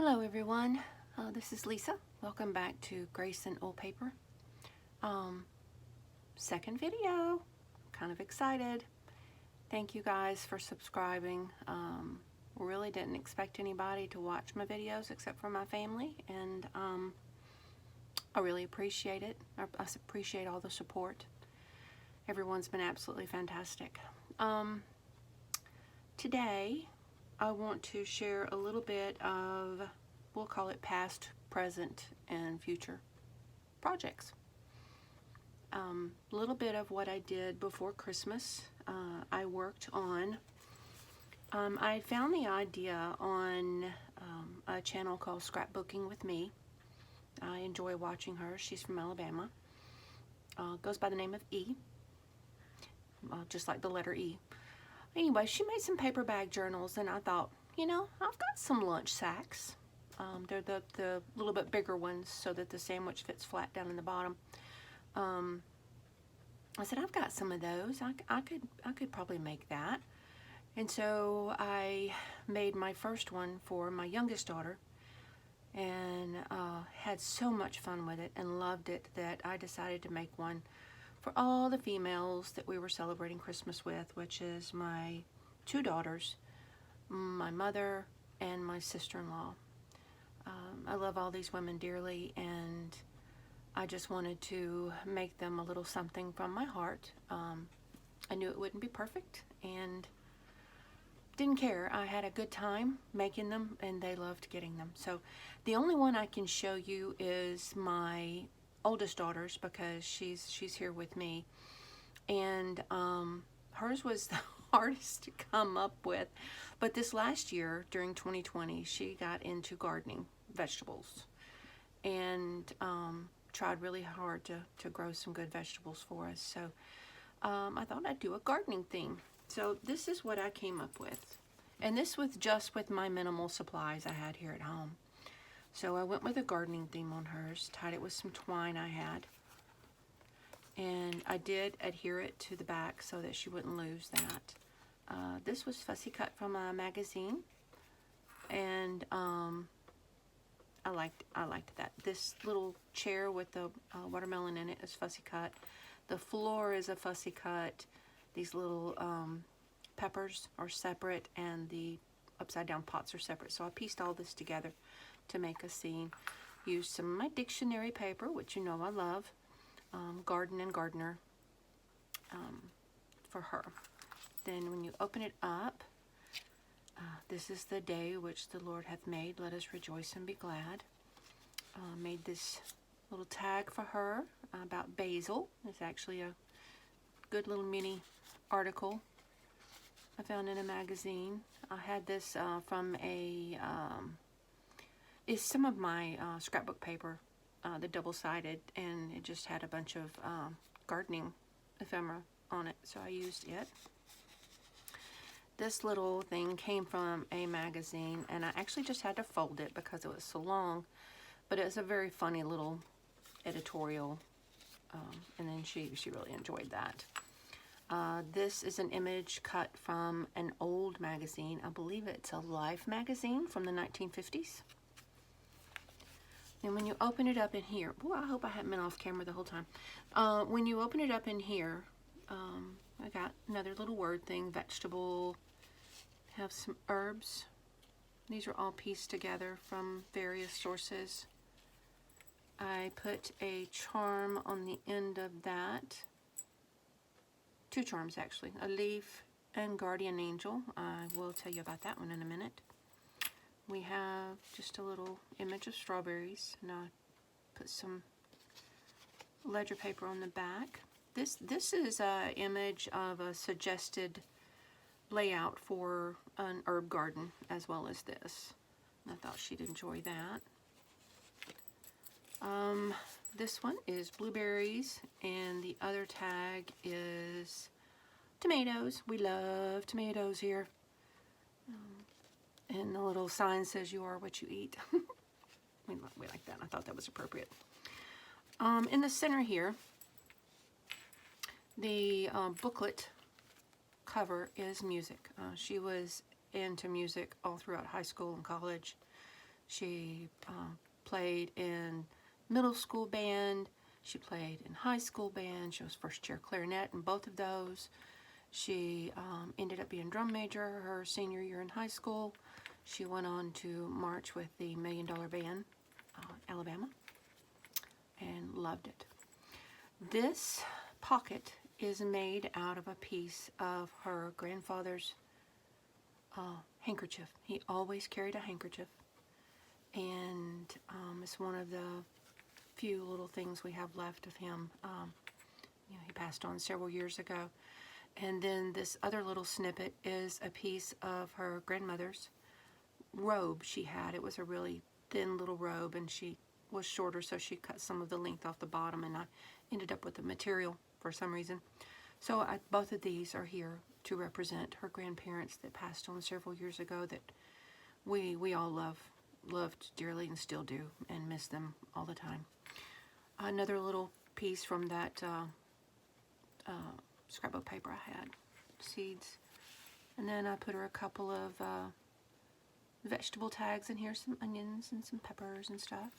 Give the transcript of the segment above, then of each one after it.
Hello everyone, this is Lisa. Welcome back to Grace and Old Paper. Second video, kind of excited. Thank you guys for subscribing. Really didn't expect anybody to watch my videos except for my family, and I really appreciate it. I appreciate all the support. Everyone's been absolutely fantastic. Today I want to share a little bit of, we'll call it past, present, and future projects. A little bit of what I did before Christmas. I worked on, I found the idea on a channel called Scrapbooking with Me. I enjoy watching her. She's from Alabama. Goes by the name of E, just like the letter E. Anyway, she made some paper bag journals, and I thought, you know, I've got some lunch sacks. They're the little bit bigger ones so that the sandwich fits flat down in the bottom. I said, I've got some of those. I could probably make that. And so I made my first one for my youngest daughter, and had so much fun with it and loved it that I decided to make one for all the females that we were celebrating Christmas with, which is my two daughters, my mother, and my sister-in-law. I love all these women dearly, and I just wanted to make them a little something from my heart. I knew it wouldn't be perfect, and didn't care. I had a good time making them, and they loved getting them. So the only one I can show you is my oldest daughter's, because she's here with me, and hers was the hardest to come up with. But this last year, during 2020, she got into gardening vegetables, and tried really hard to grow some good vegetables for us. So I thought I'd do a gardening theme. So this is what I came up with, and this was just with my minimal supplies I had here at home. So I went with a gardening theme on hers, tied it with some twine I had, and I did adhere it to the back so that she wouldn't lose that. This was fussy cut from a magazine, and I liked that. This little chair with the watermelon in it is fussy cut. The floor is a fussy cut. These little peppers are separate, and the upside down pots are separate. So I pieced all this together to make a scene. Used some of my dictionary paper, which you know I love, Garden and Gardener, for her. Then when you open it up, this is the day which the Lord hath made. Let us rejoice and be glad. Made this little tag for her about basil. It's actually a good little mini article I found in a magazine. I had this from a is some of my scrapbook paper, the double-sided, and it just had a bunch of gardening ephemera on it, so I used it. This little thing came from a magazine, and I actually just had to fold it because it was so long, but it was a very funny little editorial, and then she really enjoyed that. This is an image cut from an old magazine. I believe it's a Life magazine from the 1950s. And when you open it up in here, boy, I hope I haven't been off camera the whole time. When you open it up in here, I got another little word thing, vegetable, have some herbs. These are all pieced together from various sources. I put a charm on the end of that. Two charms, actually, a leaf and guardian angel. I will tell you about that one in a minute. We have just a little image of strawberries, and I put some ledger paper on the back. This is an image of a suggested layout for an herb garden, as well as this. I thought she'd enjoy that. This one is blueberries, and the other tag is tomatoes. We love tomatoes here. And the little sign says, "You are what you eat." we like that. I thought that was appropriate. In the center here, the booklet cover is music. She was into music all throughout high school and college. She played in middle school band. She played in high school band. She was first chair clarinet in both of those. She ended up being drum major her senior year in high school. She went on to march with the $1 Million Band, Alabama, and loved it. This pocket is made out of a piece of her grandfather's handkerchief. He always carried a handkerchief, and it's one of the few little things we have left of him. He passed on several years ago. And then this other little snippet is a piece of her grandmother's robe she had. It was a really thin little robe, and she was shorter, so she cut some of the length off the bottom, and I ended up with the material for some reason. So both of these are here to represent her grandparents that passed on several years ago that we all loved dearly and still do, and miss them all the time. Another little piece from that scrapbook paper I had, seeds. And then I put her a couple of vegetable tags in here, some onions and some peppers and stuff.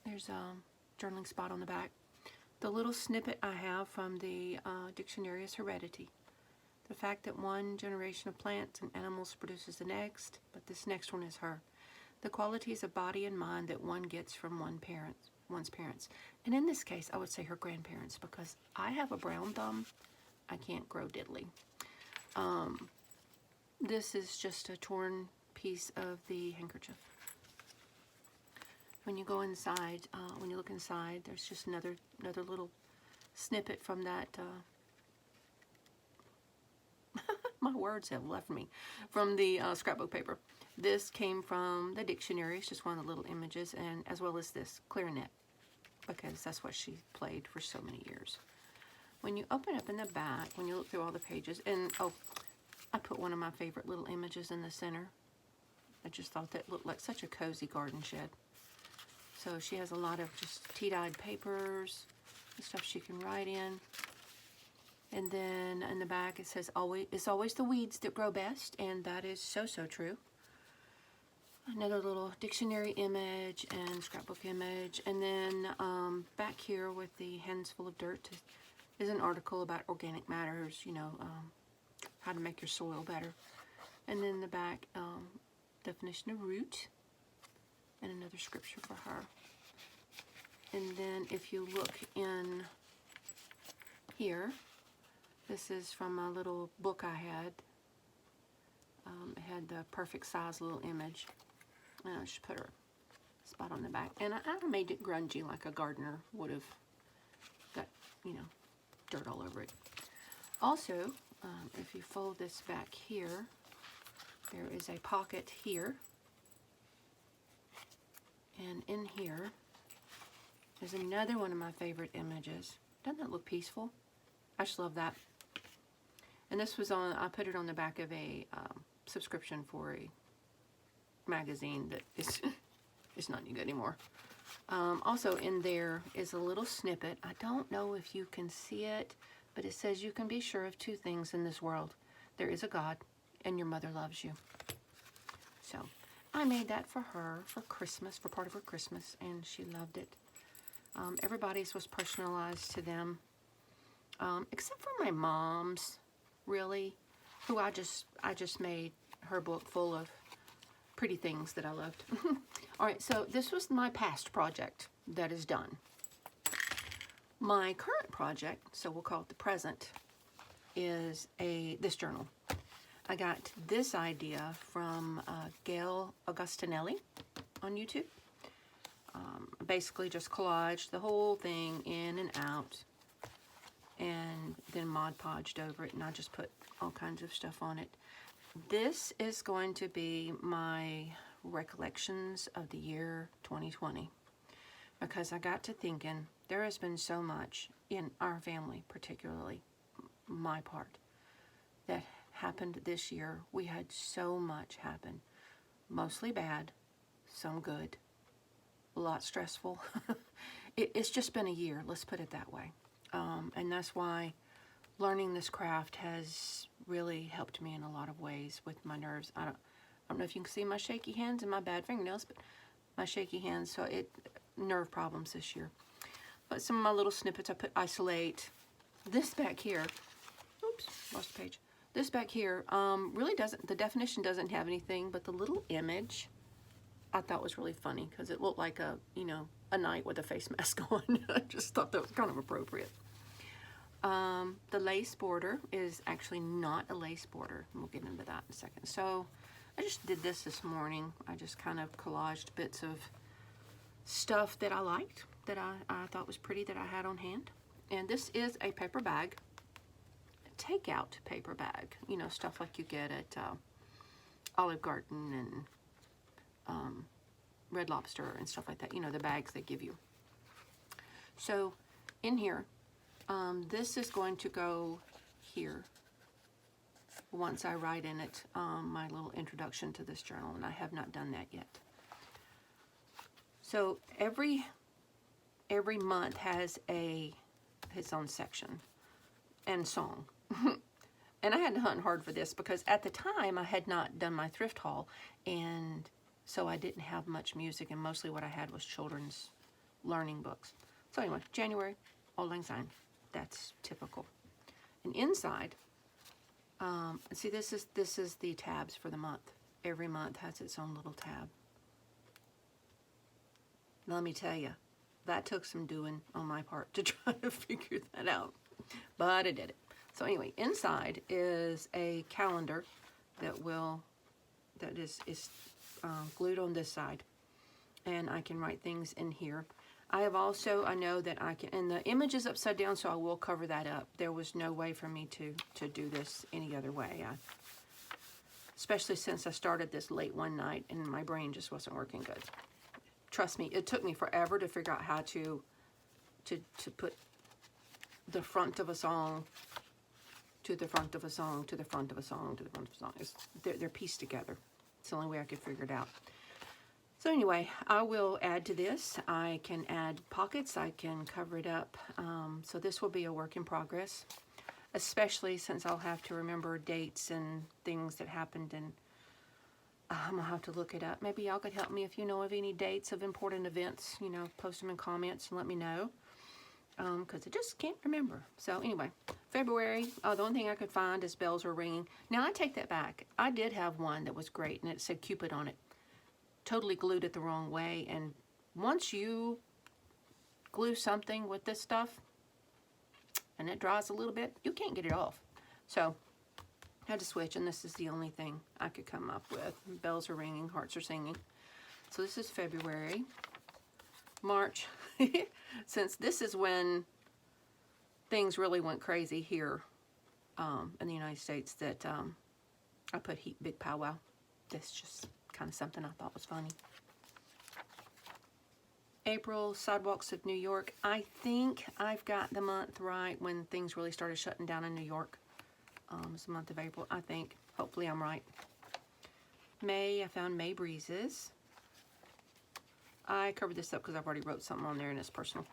There's a journaling spot on the back. The little snippet I have from the dictionary is heredity. The fact that one generation of plants and animals produces the next, but this next one is her. The qualities of body and mind that one gets from one's parents. And in this case, I would say her grandparents, because I have a brown thumb. I can't grow diddly. This is just a torn piece of the handkerchief. When you go inside, when you look inside, there's just another little snippet from that. My words have left me. From the scrapbook paper. This came from the dictionary. It's just one of the little images, and as well as this clarinet, because that's what she played for so many years. When you open up in the back, when you look through all the pages, and oh, I put one of my favorite little images in the center. I just thought that looked like such a cozy garden shed. So she has a lot of just tea-dyed papers and stuff she can write in. And then in the back it says, it's always the weeds that grow best, and that is so true. Another little dictionary image and scrapbook image. And then back here with the hands full of dirt is an article about organic matters, how to make your soil better. And then the back, definition of root, and another scripture for her. And then if you look in here, this is from a little book I had. It had the perfect size little image. And I just put her spot on the back. And I made it grungy like a gardener would have got, dirt all over it. Also, if you fold this back here, there is a pocket here. And in here is another one of my favorite images. Doesn't that look peaceful? I just love that. And this was I put it on the back of a subscription for a magazine that is not any good anymore. Also in there is a little snippet. I don't know if you can see it, but it says you can be sure of two things in this world. There is a God, and your mother loves you. So I made that for her for Christmas, for part of her Christmas, and she loved it. Everybody's was personalized to them, except for my mom's, really, who I just made her book full of pretty things that I loved. All right, so this was my past project that is done. My current project, so we'll call it the present, is this journal. I got this idea from Gayle Agostonelli on YouTube. Basically just collaged the whole thing in and out, and then Mod Podged over it, and I just put all kinds of stuff on it. This is going to be my recollections of the year 2020, because I got to thinking there has been so much in our family, particularly my part, that happened this year. We had so much happen, mostly bad, some good, a lot stressful. It's just been a year, let's put it that way. And that's why learning this craft has really helped me in a lot of ways with my nerves. I don't know if you can see my shaky hands and my bad fingernails, but my shaky hands, so nerve problems this year. But some of my little snippets, I put isolate. This back here, oops, lost a page. This back here really doesn't, the definition doesn't have anything, but the little image I thought was really funny because it looked like a, you know, a knight with a face mask on. I just thought that was kind of appropriate. The lace border is actually not a lace border. We'll get into that in a second. So I just did this morning. I just kind of collaged bits of stuff that I liked, that I thought was pretty, that I had on hand. And this is a paper bag, a takeout paper bag. You know, stuff like you get at Olive Garden and Red Lobster and stuff like that. You know, the bags they give you. So in here, this is going to go here once I write in it my little introduction to this journal, and I have not done that yet. So every month has its own section and song. And I had to hunt hard for this because at the time I had not done my thrift haul, and so I didn't have much music, and mostly what I had was children's learning books. So anyway, January, Auld Lang Syne. That's typical. And inside, see, this is the tabs for the month. Every month has its own little tab. Let me tell you, that took some doing on my part to try to figure that out, but I did it. So anyway, inside is a calendar that is glued on this side, and I can write things in here. I have also, I know that I can, and the image is upside down, so I will cover that up. There was no way for me to do this any other way. Especially since I started this late one night and my brain just wasn't working good. Trust me, it took me forever to figure out how to put the front of a song to the front of a song to the front of a song to the front of a song. They're pieced together. It's the only way I could figure it out. So anyway, I will add to this. I can add pockets. I can cover it up. So this will be a work in progress, especially since I'll have to remember dates and things that happened, and I'm going to have to look it up. Maybe y'all could help me if you know of any dates of important events. You know, post them in comments and let me know, because I just can't remember. So anyway, February, the only thing I could find is Bells Are Ringing. Now I take that back. I did have one that was great, and it said Cupid on it. Totally glued it the wrong way, and once you glue something with this stuff and it dries a little bit, you can't get it off. So I had to switch, and this is the only thing I could come up with. Bells are ringing, hearts are singing. So this is February. March, since this is when things really went crazy here in the United States, that I put Heat Big Powwow. That's just kind of something I thought was funny. April, Sidewalks of New York. I think I've got the month right when things really started shutting down in New York. It's the month of April, I think. Hopefully I'm right. May, I found May Breezes. I covered this up because I've already wrote something on there and it's personal.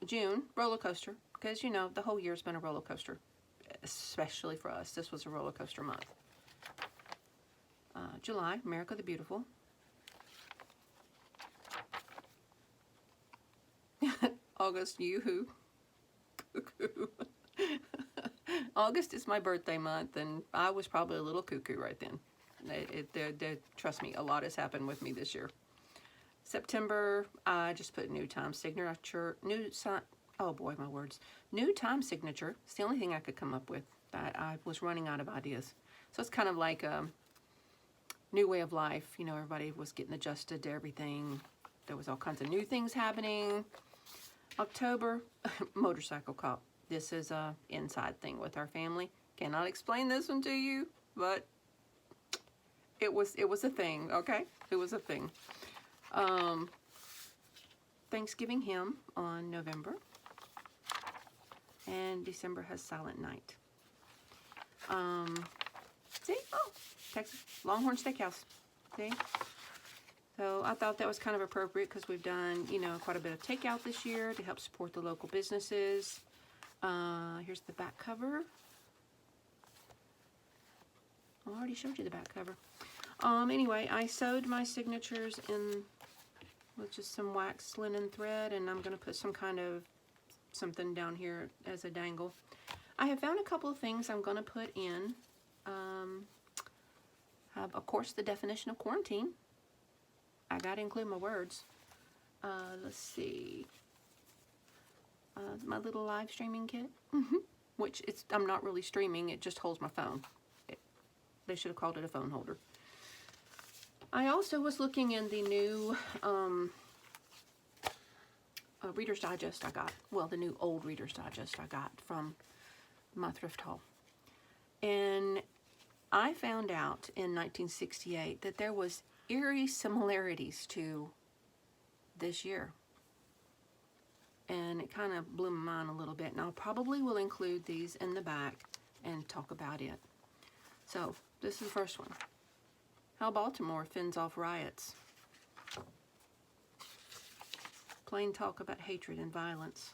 June, roller coaster, because you know the whole year's been a roller coaster, especially for us. This was a roller coaster month. July, America the Beautiful. August, Yoo-hoo. Cuckoo. August is my birthday month, and I was probably a little cuckoo right then. Trust me, a lot has happened with me this year. September, I just put new time signature, oh boy, my words. New time signature. It's the only thing I could come up with. I was running out of ideas. So it's kind of like a new way of life. You know, everybody was getting adjusted to everything. There was all kinds of new things happening. October, motorcycle cop. This is a inside thing with our family. Cannot explain this one to you, but it was a thing, okay? It was a thing. Thanksgiving hymn on November. And December has Silent Night. See? Oh, Texas Longhorn Steakhouse. See? So I thought that was kind of appropriate because we've done, you know, quite a bit of takeout this year to help support the local businesses. Here's the back cover. I already showed you the back cover. Anyway, I sewed my signatures in with just some waxed linen thread, and I'm going to put some kind of something down here as a dangle. I have found a couple of things I'm going to put in. Of course, the definition of quarantine. I got to include my words. Let's see. My little live streaming kit, which I'm not really streaming, it just holds my phone. They should have called it a phone holder. I also was looking in the new Reader's Digest I got. Well, the new old Reader's Digest I got from my thrift haul. And I found out in 1968 that there was eerie similarities to this year. And it kind of blew my mind a little bit. And I probably will include these in the back and talk about it. So, this is the first one. How Baltimore fends off riots. Plain talk about hatred and violence.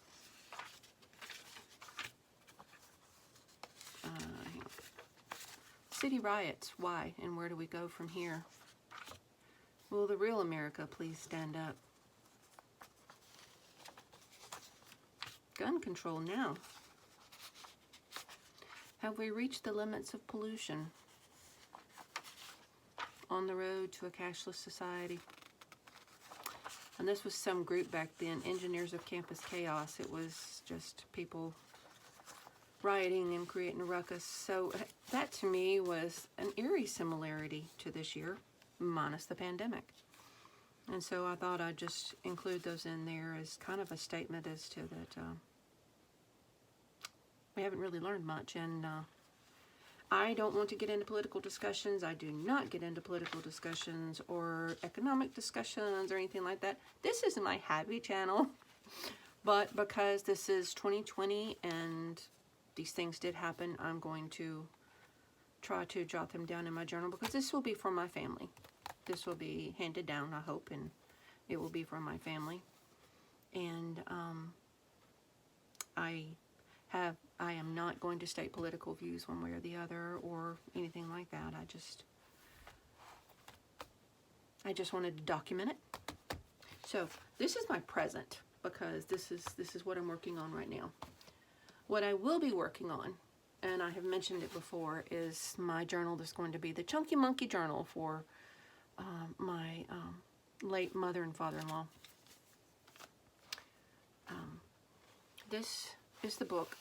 City riots, why and where do we go from here? Will the real America please stand up? Gun control now. Have we reached the limits of pollution? On the road to a cashless society. And this was some group back then, Engineers of Campus Chaos. It was just people rioting and creating a ruckus. So that to me was an eerie similarity to this year, minus the pandemic. And so I thought I'd just include those in there as kind of a statement as to that we haven't really learned much. And I don't want to get into political discussions. I do not get into political discussions or economic discussions or anything like that. This isn't my happy channel. But because this is 2020 and these things did happen, I'm going to try to jot them down in my journal because this will be for my family. This will be handed down, I hope, and it will be for my family. And I am not going to state political views one way or the other or anything like that. I just wanted to document it. So this is my present because this is what I'm working on right now. What I will be working on, and I have mentioned it before, is my journal that's going to be the Chunky Monkey Journal for my late mother and father-in-law. This is the book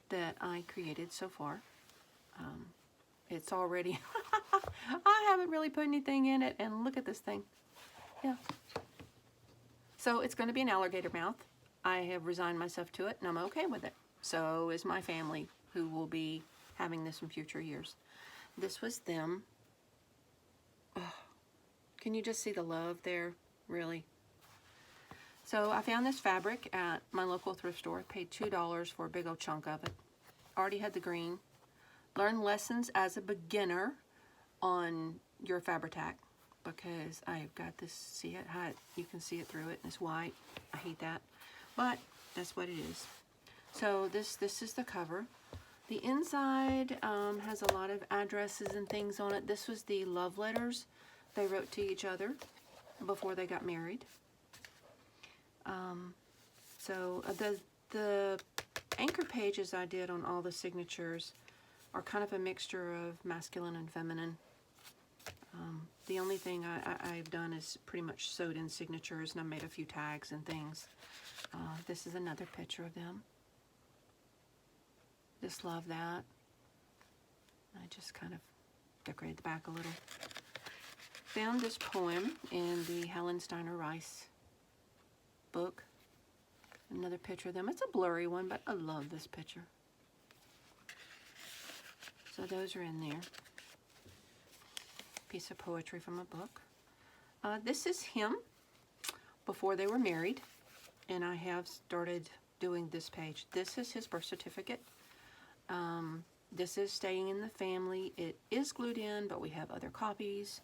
that I created so far. It's already, I haven't really put anything in it, and look at this thing. Yeah. So it's going to be an alligator mouth. I have resigned myself to it, and I'm okay with it. So is my family, who will be having this in future years. This was them. Oh, can you just see the love there? Really? So I found this fabric at my local thrift store. Paid $2 for a big old chunk of it. Already had the green. Learn lessons as a beginner on your Fabri-Tac because I've got this, see it? You can see it through it, and it's white. I hate that. But that's what it is. So this is the cover. The inside has a lot of addresses and things on it. This was the love letters they wrote to each other before they got married. So the anchor pages I did on all the signatures are kind of a mixture of masculine and feminine. The only thing I've done is pretty much sewed in signatures, and I made a few tags and things. This is another picture of them. Just love that. I just kind of decorated the back a little. Found this poem in the Helen Steiner Rice book. Another picture of them. It's a blurry one, but I love this picture. So those are in there. Piece of poetry from a book. This is him before they were married, and I have started doing this page. This is his birth certificate. This is staying in the family. It is glued in, but we have other copies.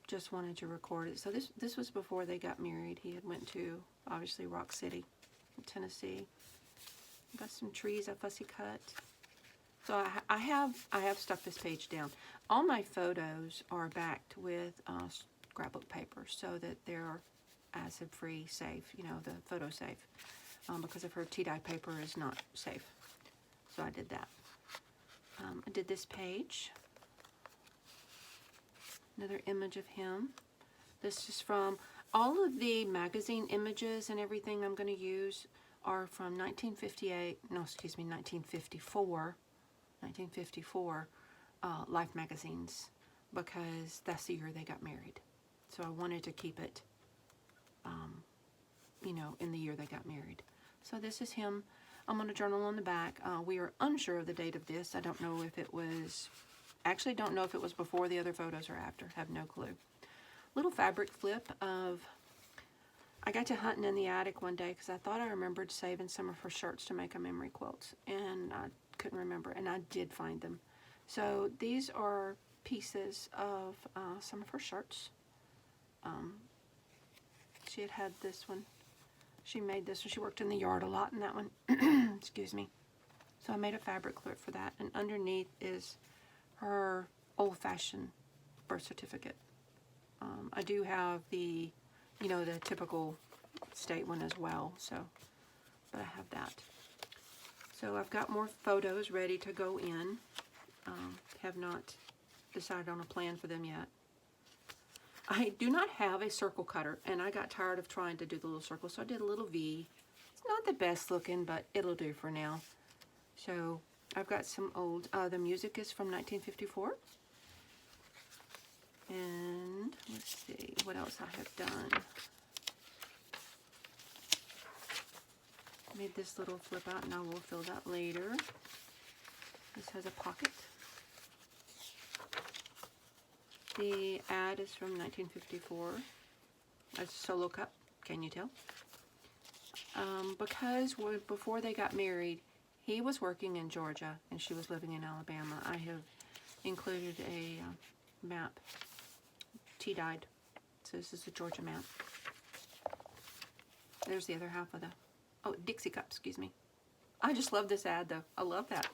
Just wanted to record it. So this was before they got married. He had went to, obviously, Rock City, Tennessee. Got some trees I fussy cut. So I have stuck this page down. All my photos are backed with scrapbook paper so that they're acid-free, safe, you know, the photo safe, because I've heard tea dye paper is not safe. So I did that. I did this page. Another image of him. This is from all of the magazine images and everything I'm going to use are from 1954 Life magazines, because that's the year they got married. So I wanted to keep it, you know, in the year they got married. So this is him. I'm going to journal on the back. We are unsure of the date of this. I don't know if it was, actually don't know if it was before the other photos or after. Have no clue. Little fabric flip of, I got to hunting in the attic one day because I thought I remembered saving some of her shirts to make a memory quilt, and I couldn't remember, and I did find them. So these are pieces of some of her shirts. She had this one. She made this one. She worked in the yard a lot in that one. Excuse me. So I made a fabric clip for that, and underneath is her old-fashioned birth certificate. I do have the, you know, the typical state one as well, so, but I have that. So I've got more photos ready to go in. Have not decided on a plan for them yet. I do not have a circle cutter, and I got tired of trying to do the little circle, so I did a little V. It's not the best looking, but it'll do for now. So I've got some old, the music is from 1954. And let's see what else I have done. Made this little flip out, and I will fill that later. This has a pocket. The ad is from 1954. It's a solo cup. Can you tell? Because before they got married, he was working in Georgia and she was living in Alabama. I have included a map, tea-dyed. So this is a Georgia map. There's the other half of the, oh, Dixie cup, excuse me. I just love this ad though. I love that.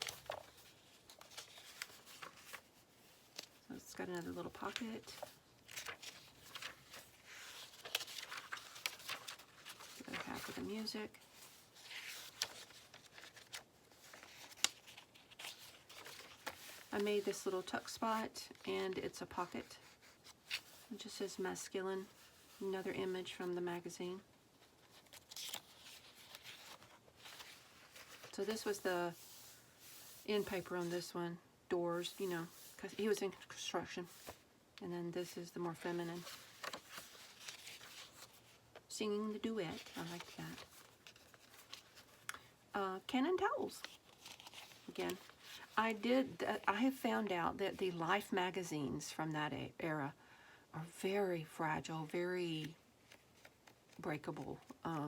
So it's got another little pocket. The other half of the music. I made this little tuck spot, and it's a pocket. It just says masculine. Another image from the magazine. So this was the end paper on this one. Doors, you know, because he was in construction. And then this is the more feminine. Singing the duet. I like that. Cannon towels. Again. I have found out that the Life magazines from that era are very fragile, very breakable.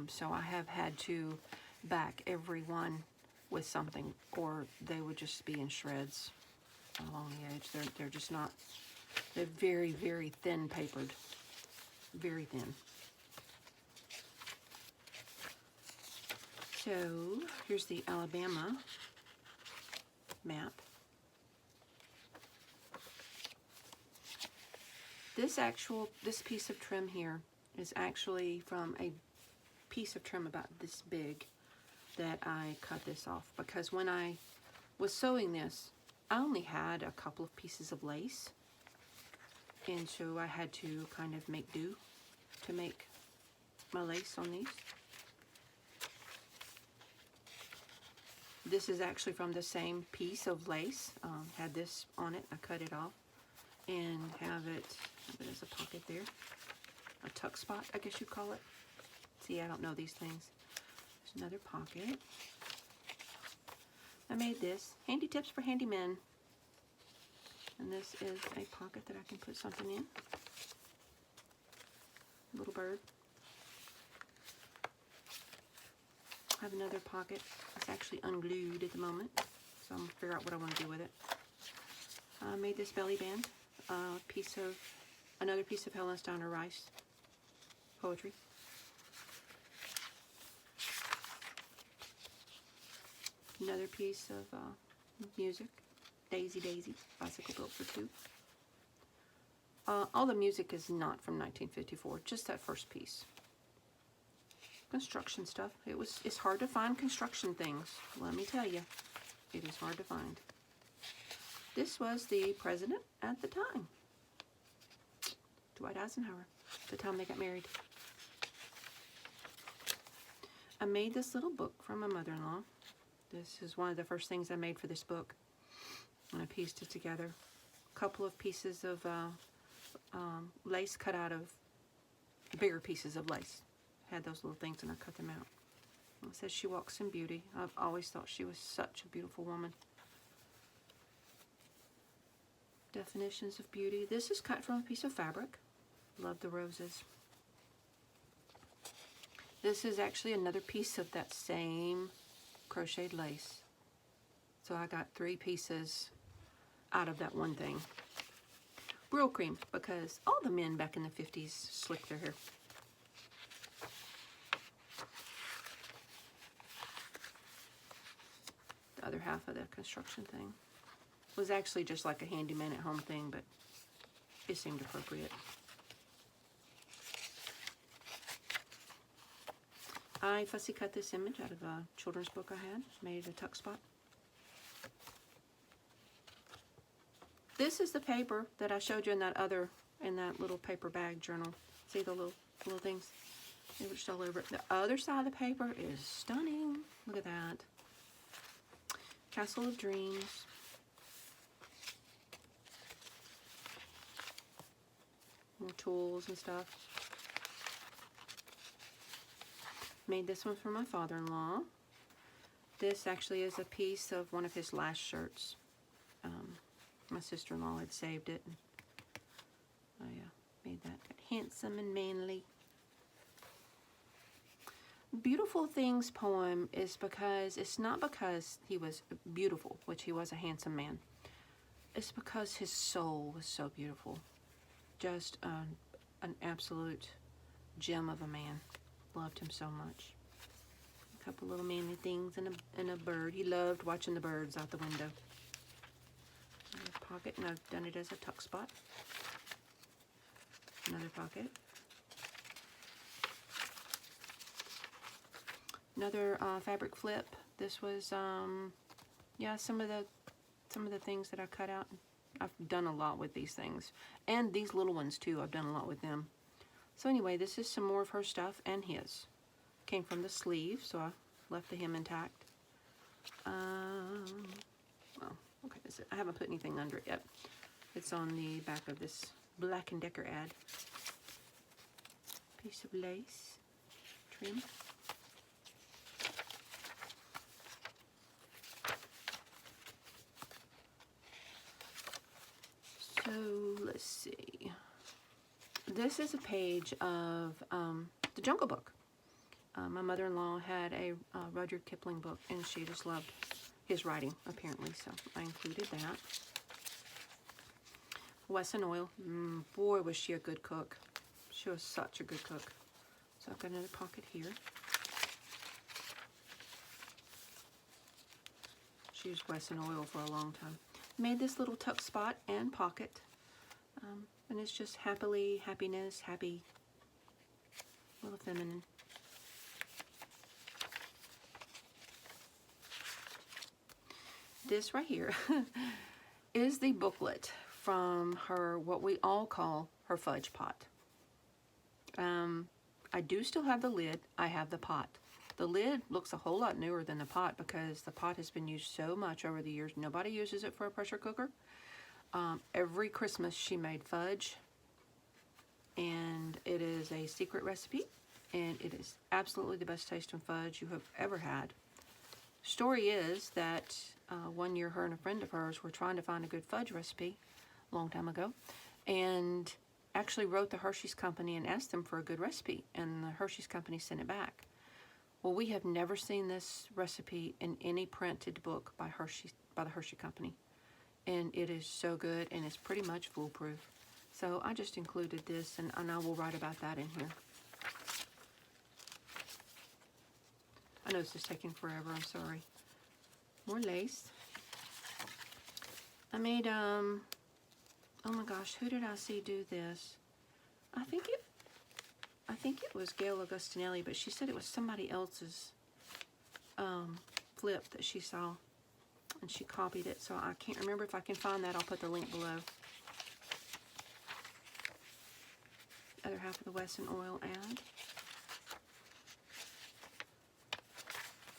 So I have had to back every one with something, or they would just be in shreds along the edge. They're just not, they're very, very thin papered. Very thin. So here's the Alabama map. This piece of trim here is actually from a piece of trim about this big that I cut this off, because when I was sewing this, I only had a couple of pieces of lace, and so I had to kind of make do to make my lace on these. This is actually from the same piece of lace. Had this on it. I cut it off and have it as a pocket there. A tuck spot, I guess you'd call it. See, I don't know these things. There's another pocket. I made this. Handy tips for handymen. And this is a pocket that I can put something in. Little bird. I have another pocket. It's actually unglued at the moment, so I'm going to figure out what I want to do with it. I made this belly band, another piece of Helen Steiner Rice poetry. Another piece of music. Daisy Daisy, bicycle built for two. All the music is not from 1954, just that first piece. Construction stuff. It's hard to find construction things. Let me tell you, it is hard to find. This was the president at the time, Dwight Eisenhower, the time they got married. I made this little book for my mother-in-law. This is one of the first things I made for this book, and I pieced it together. A couple of pieces of lace cut out of bigger pieces of lace. Had those little things and I cut them out. It says she walks in beauty. I've always thought she was such a beautiful woman. Definitions of beauty. This is cut from a piece of fabric. Love the roses. This is actually another piece of that same crocheted lace. So I got 3 pieces out of that one thing. Brill cream, because all the men back in the 50s slicked their hair. The other half of the construction thing was actually just like a handyman at home thing, but it seemed appropriate. I fussy cut this image out of a children's book I had, made it a tuck spot. This is the paper that I showed you in that little paper bag journal. See the little things? They were just all over it. The other side of the paper is stunning. Look at that. Castle of Dreams. More tools and stuff. Made this one for my father-in-law. This actually is a piece of one of his last shirts. My sister-in-law had saved it. And I made that handsome and manly. Beautiful Things poem is because it's not because he was beautiful, which he was a handsome man. It's because his soul was so beautiful. Just an absolute gem of a man. Loved him so much. A couple little manly things and a bird. He loved watching the birds out the window. Another pocket, and I've done it as a tuck spot. Another pocket. Another fabric flip. This was yeah, some of the things that I cut out. I've done a lot with these things, and these little ones too. I've done a lot with them. So anyway, this is some more of her stuff and his. Came from the sleeve, so I left the hem intact. Well, okay, I haven't put anything under it yet. It's on the back of this Black & Decker ad. Piece of lace trim. So let's see. This is a page of the Jungle Book. My mother-in-law had a Rudyard Kipling book, and she just loved his writing, apparently, so I included that. Wesson oil. Boy, was she a good cook. She was such a good cook. So I've got another pocket here. She used Wesson oil for a long time. Made this little tuck spot and pocket. And it's just happiness, happy, little feminine. This right here is the booklet from her, what we all call her fudge pot. I do still have the lid. I have the pot. The lid looks a whole lot newer than the pot because the pot has been used so much over the years. Nobody uses it for a pressure cooker. Every Christmas she made fudge, and it is a secret recipe, and it is absolutely the best tasting fudge you have ever had. Story is that one year her and a friend of hers were trying to find a good fudge recipe a long time ago, and actually wrote the Hershey's Company and asked them for a good recipe, and the Hershey's Company sent it back. Well, we have never seen this recipe in any printed book by the Hershey Company. And it is so good, and it's pretty much foolproof. So I just included this, and I will write about that in here. I know this is taking forever, I'm sorry. More lace. I made, oh my gosh, who did I see do this? I think it was Gayle Agostonelli, but she said it was somebody else's flip that she saw, and she copied it, so I can't remember. If I can find that, I'll put the link below. Other half of the Wesson Oil ad.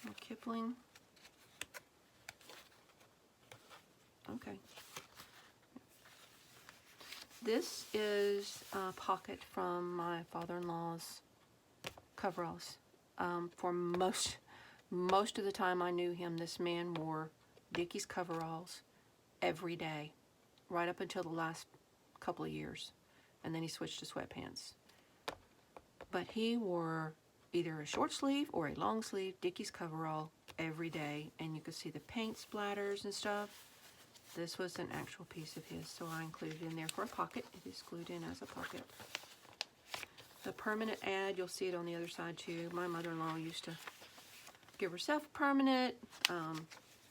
More Kipling. Okay. This is a pocket from my father-in-law's coveralls. For most of the time I knew him, this man wore Dickies coveralls every day, right up until the last couple of years, and then he switched to sweatpants. But he wore either a short sleeve or a long sleeve Dickies coverall every day, and you could see the paint splatters and stuff. This was an actual piece of his, so I included it in there for a pocket. It is glued in as a pocket. The permanent ad, you'll see it on the other side too. My mother-in-law used to give herself a permanent.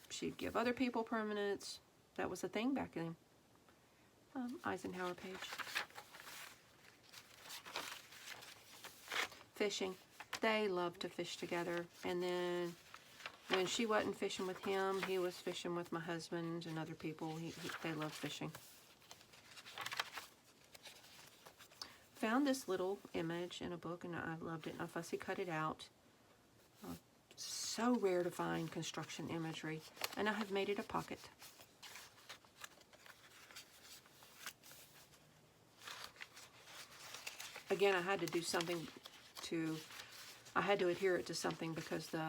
She'd give other people permanents. That was a thing back then. Eisenhower page. Fishing. They loved to fish together, and then when she wasn't fishing with him, he was fishing with my husband and other people. They loved fishing. Found this little image in a book, and I loved it. I fussy cut it out. So rare to find construction imagery, and I have made it a pocket. Again, I had to do something to... I had to adhere it to something because the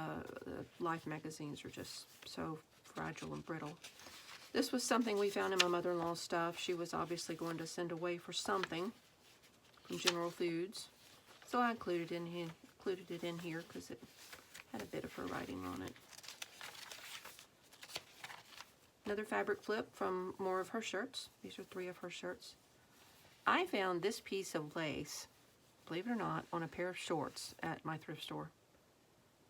Life magazines are just so fragile and brittle. This was something we found in my mother-in-law's stuff. She was obviously going to send away for something from General Foods, so I included it in here because it had a bit of her writing on it. Another fabric flip from more of her shirts. These are 3 of her shirts. I found this piece of lace, believe it or not, on a pair of shorts at my thrift store.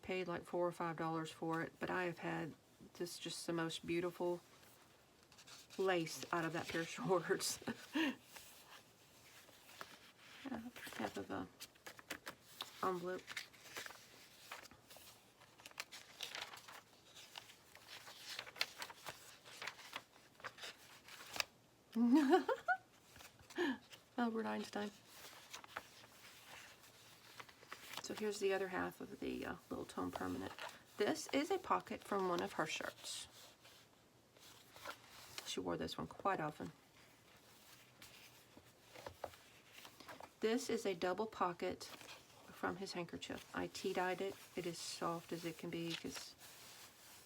Paid like $4 or $5 for it, but I have had this just the most beautiful lace out of that pair of shorts. Half of a envelope. Albert Einstein. So here's the other half of the little tone permanent. This is a pocket from one of her shirts. She wore this one quite often. This is a double pocket from his handkerchief. I tea-dyed it. It is soft as it can be because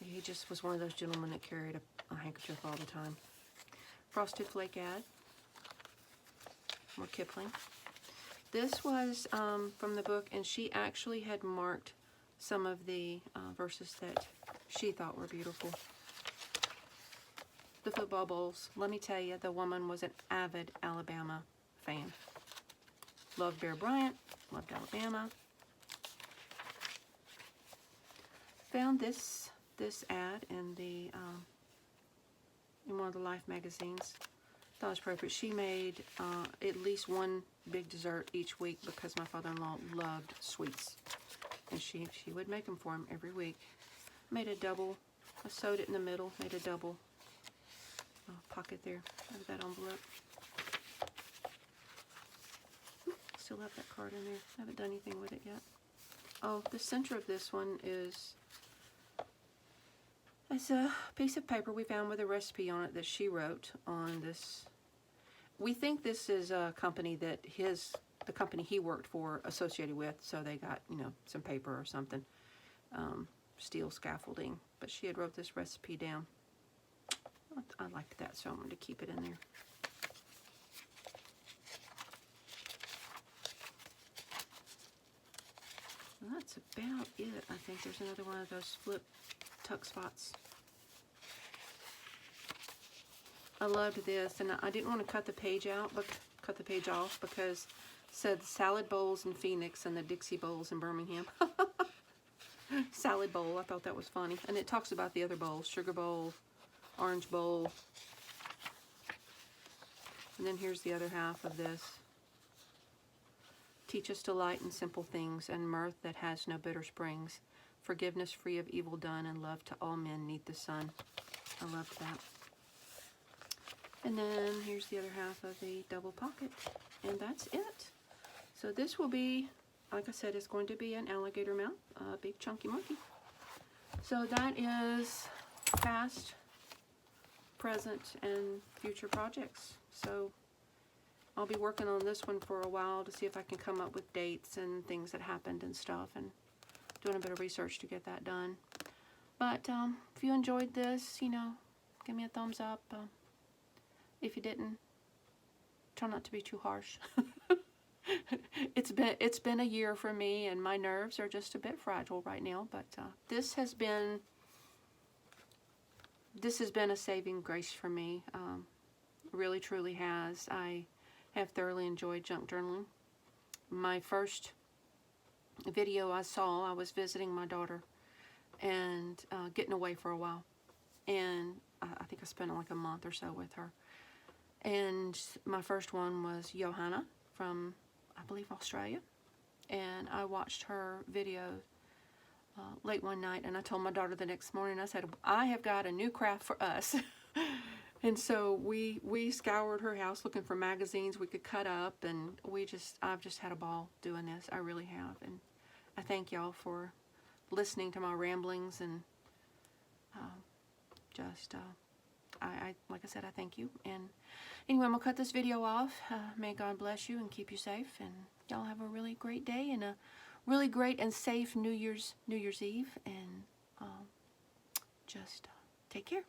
he just was one of those gentlemen that carried a handkerchief all the time. Frosted Flake ad. More Kipling. This was from the book, and she actually had marked some of the verses that she thought were beautiful. The football bowls. Let me tell you, the woman was an avid Alabama fan. Loved Bear Bryant, loved Alabama. Found this ad in the in one of the Life magazines. Thought it was appropriate. She made at least one big dessert each week because my father-in-law loved sweets, and she would make them for him every week. Made a double. I sewed it in the middle. Made a double pocket there out of that envelope. Still have that card in there. I haven't done anything with it yet. Oh, the center of this one is it's a piece of paper we found with a recipe on it that she wrote on this. We think this is a company that the company he worked for associated with, so they got, you know, some paper or something, steel scaffolding. But she had wrote this recipe down. I liked that, so I'm going to keep it in there. Well, that's about it. I think there's another one of those flip tuck spots. I loved this, and I didn't want to cut the page out, but cut the page off because it said salad bowls in Phoenix and the Dixie bowls in Birmingham. Salad bowl, I thought that was funny. And it talks about the other bowls, sugar bowl, orange bowl, And then here's the other half of this. Teach us delight in simple things, and mirth that has no bitter springs. Forgiveness free of evil done, and love to all men neath the sun. I loved that. And then here's the other half of the double pocket. And that's it. So this will be, like I said, it's going to be an alligator mouth, a big chunky monkey. So that is past, present, and future projects. So I'll be working on this one for a while to see if I can come up with dates and things that happened and stuff, and doing a bit of research to get that done. But if you enjoyed this, you know, give me a thumbs up. If you didn't, try not to be too harsh. It's been a year for me, and my nerves are just a bit fragile right now. But this has been a saving grace for me. Really, truly has. I have thoroughly enjoyed junk journaling. My first video I saw, I was visiting my daughter and getting away for a while, and I think I spent like a month or so with her. And my first one was Johanna from, I believe, Australia, and I watched her video late one night, and I told my daughter the next morning, I said, I have got a new craft for us. And so we scoured her house looking for magazines we could cut up, and I've just had a ball doing this. I really have. And I thank y'all for listening to my ramblings, and like I said, I thank you. And anyway, I'm gonna cut this video off. May God bless you and keep you safe, and y'all have a really great day and a really great and safe New Year's Eve, and just take care.